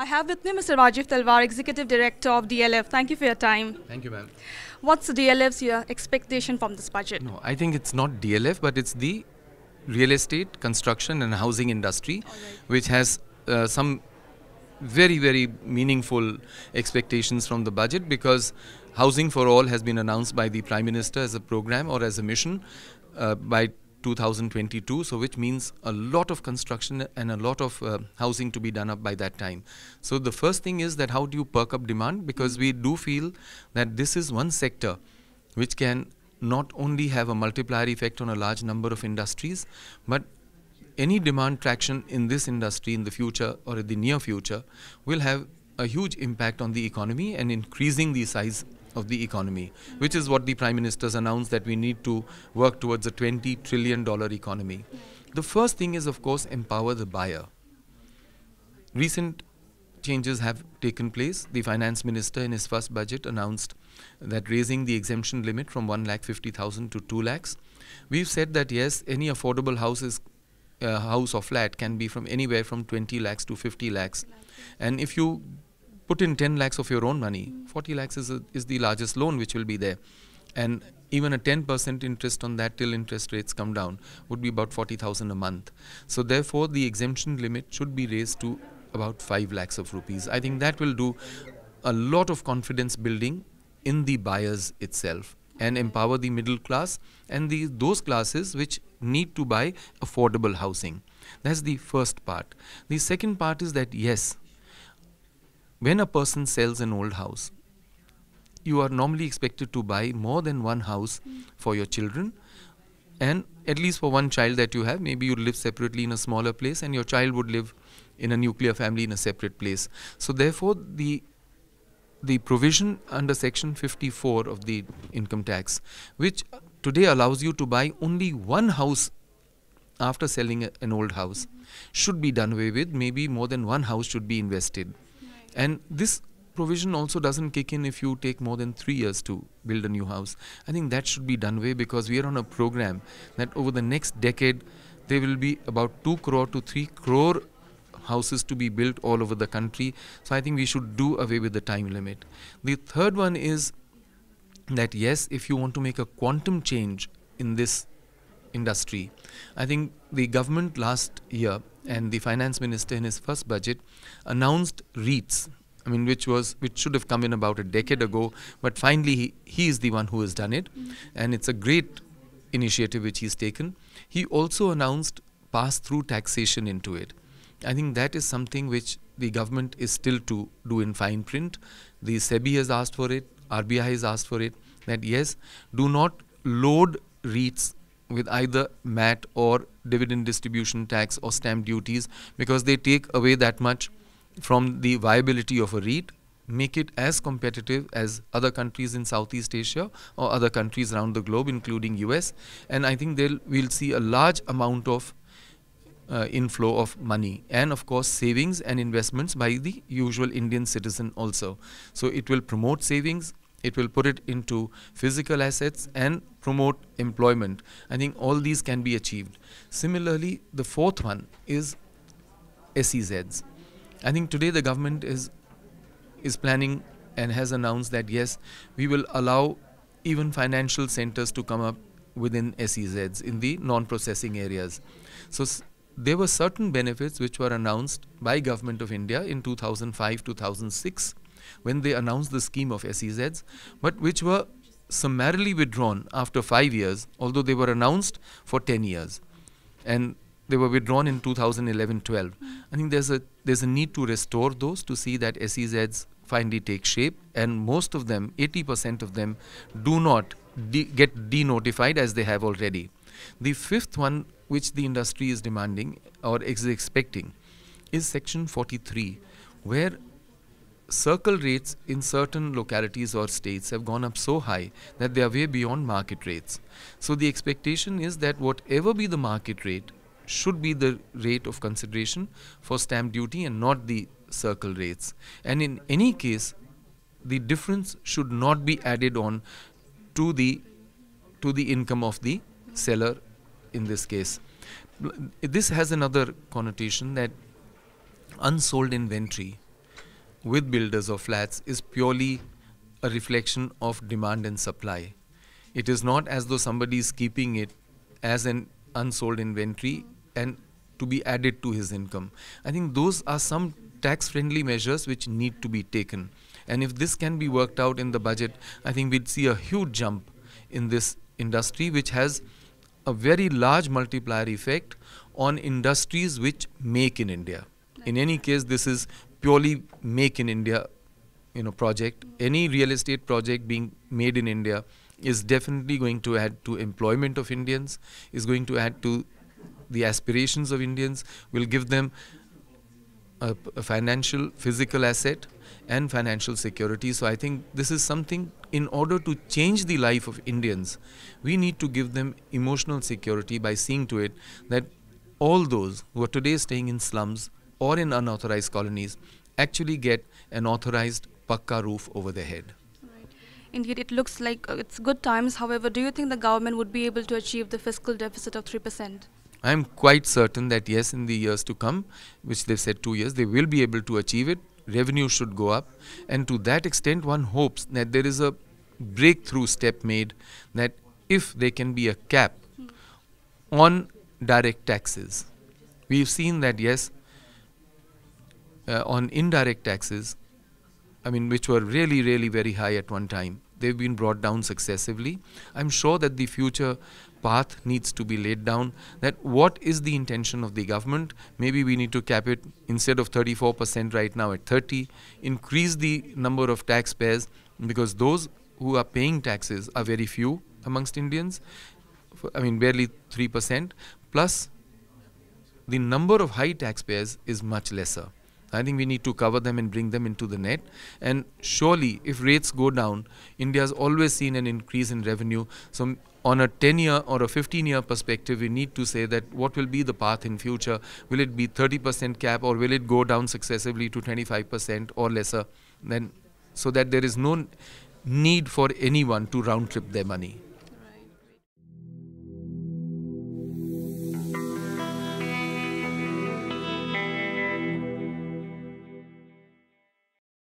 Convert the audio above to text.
I have with me Mr. Rajeev Talwar, Executive Director of DLF. Thank you for your time. Thank you, ma'am. What's the DLF's expectation from this budget? No, I think it's not DLF, but it's the real estate, construction and housing industry, which has some very, very meaningful expectations from the budget, because Housing for All has been announced by the Prime Minister as a program or as a mission by 2022, so which means a lot of construction and a lot of housing to be done up by that time. So the first thing is that how do you perk up demand, because we do feel that this is one sector which can not only have a multiplier effect on a large number of industries, but any demand traction in this industry in the future or in the near future will have a huge impact on the economy and increasing the size of the economy, which is what the Prime Minister's announced, that we need to work towards a $20 trillion economy. The first thing is, of course, empower the buyer. Recent changes have taken place. The Finance Minister in his first budget announced that raising the exemption limit from 1,50,000 to 2 lakhs. We've said that yes, any affordable house or flat can be from anywhere from 20 lakhs to 50 lakhs. And if you put in 10 lakhs of your own money, 40 lakhs is the largest loan which will be there. And even a 10% interest on that till interest rates come down would be about 40,000 a month. So therefore, the exemption limit should be raised to about 5 lakhs of rupees. I think that will do a lot of confidence building in the buyers itself and empower the middle class and those classes which need to buy affordable housing. That's the first part. The second part is that yes, when a person sells an old house, you are normally expected to buy more than one house for your children, and at least for one child that you have. Maybe you live separately in a smaller place and your child would live in a nuclear family in a separate place. So therefore, the provision under section 54 of the income tax, which today allows you to buy only one house after selling an old house, should be done away with. Maybe more than one house should be invested. And this provision also doesn't kick in if you take more than 3 years to build a new house. I think that should be done away, because we are on a program that over the next decade there will be about 2 crore to 3 crore houses to be built all over the country. So I think we should do away with the time limit. The third one is that yes, if you want to make a quantum change in this industry, I think the government last year and the Finance Minister in his first budget announced REITs, which should have come in about a decade ago, but finally he is the one who has done it, and it's a great initiative which he's taken. He also announced pass-through taxation into it. I think that is something which the government is still to do in fine print. The SEBI has asked for it, RBI has asked for it, that yes, do not load REITs with either MAT or dividend distribution tax or stamp duties, because they take away that much from the viability of a REIT. Make it as competitive as other countries in Southeast Asia or other countries around the globe, including US. And I think we'll see a large amount of inflow of money and of course savings and investments by the usual Indian citizen also. So it will promote savings, it will put it into physical assets and promote employment. I think all these can be achieved. Similarly, the fourth one is SEZs. I think today the government is planning and has announced that yes, we will allow even financial centers to come up within SEZs in the non-processing areas. So there were certain benefits which were announced by Government of India in 2005-2006 when they announced the scheme of SEZs, but which were summarily withdrawn after 5 years, although they were announced for 10 years. And they were withdrawn in 2011-12. I think there's a need to restore those, to see that SEZs finally take shape, and most of them, 80% of them, do not get denotified as they have already. The fifth one which the industry is demanding or is expecting is section 43, where circle rates in certain localities or states have gone up so high that they are way beyond market rates. So the expectation is that whatever be the market rate should be the rate of consideration for stamp duty and not the circle rates. And in any case, the difference should not be added on to the income of the seller in this case. This has another connotation, that unsold inventory with builders of flats is purely a reflection of demand and supply. It is not as though somebody is keeping it as an unsold inventory and to be added to his income. I think those are some tax-friendly measures which need to be taken. And if this can be worked out in the budget, I think we'd see a huge jump in this industry, which has a very large multiplier effect on industries which make in India. In any case, this is purely make in India, project. Any real estate project being made in India is definitely going to add to employment of Indians, is going to add to the aspirations of Indians, will give them a financial, physical asset and financial security. So I think this is something, in order to change the life of Indians, we need to give them emotional security by seeing to it that all those who are today staying in slums or in unauthorized colonies actually get an authorized pakka roof over their head. Indeed, it looks like it's good times. However, do you think the government would be able to achieve the fiscal deficit of 3%? I am quite certain that yes, in the years to come, which they've said 2 years, they will be able to achieve it. Revenue should go up. And to that extent, one hopes that there is a breakthrough step made, that if there can be a cap on direct taxes. We've seen that, yes, on indirect taxes, which were really, really very high at one time, they've been brought down successively. I'm sure that the future path needs to be laid down, that what is the intention of the government. Maybe we need to cap it instead of 34% right now at 30, increase the number of taxpayers, because those who are paying taxes are very few amongst Indians, barely 3%, plus the number of high taxpayers is much lesser. I think we need to cover them and bring them into the net. And surely, if rates go down, India has always seen an increase in revenue. So on a 10-year or a 15-year perspective, we need to say that what will be the path in future? Will it be 30% cap, or will it go down successively to 25% or lesser? Then, so that there is no need for anyone to round trip their money.